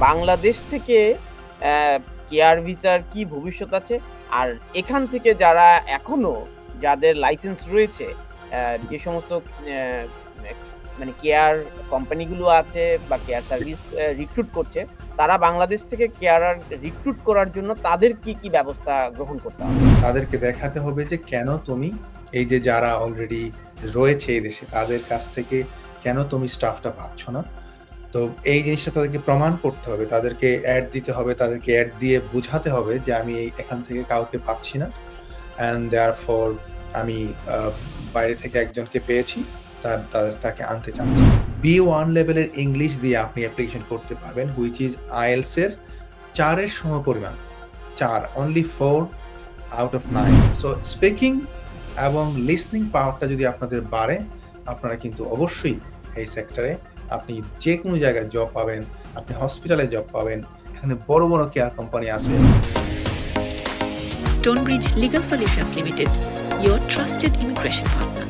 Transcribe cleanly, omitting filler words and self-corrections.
বাংলাদেশ থেকে কেয়ার ভিসার কি ভবিষ্যৎ আছে? আর এখান থেকে যারা এখনো যাদের লাইসেন্স রয়েছে, যে সমস্ত অ্যা ম্যাক মানে কেয়ার কোম্পানিগুলো আছে বা কেয়ার সার্ভিস রিক্রুট করছে, তারা বাংলাদেশ থেকে কেয়ারার রিক্রুট করার জন্য তাদের কি ব্যবস্থা গ্রহণ করতে হবে? তাদেরকে দেখাতে হবে যে কেন তুমি এই যে যারা অলরেডি রয়েছে এই দেশে তাদের কাছ থেকে কেন তুমি স্টাফটা পাচ্ছ না। তো এই জিনিসটা তাদেরকে প্রমাণ করতে হবে। তাদেরকে অ্যাড দিতে হবে, তাদেরকে অ্যাড দিয়ে বুঝাতে হবে যে আমি এখান থেকে কাউকে পাচ্ছি না। অ্যান্ড দেয়ারফর আমি আ বাইরে থেকে একজনকে পেয়েছি। তাকে আনতে চাচ্ছি। B1 লেভেলের ইংলিশ দিয়ে আপনি অ্যাপ্লিকেশন করতে পারবেন হুইচ ইস IELTS এর ৪ এর সমপরিমাণ। ৪ only 4 out of 9. So speaking এবং লিসনিং পাওয়ারটা যদি আপনাদের বাড়ে, আপনারা কিন্তু অবশ্যই এই সেক্টরে আপনি যেকোনো জায়গায় জব পাবেন, আপনি হসপিটালে জব পাবেন। এখানে বড়, বড় কেয়ার কোম্পানি আছে। Stonebridge Legal Solutions Limited, your trusted immigration partner.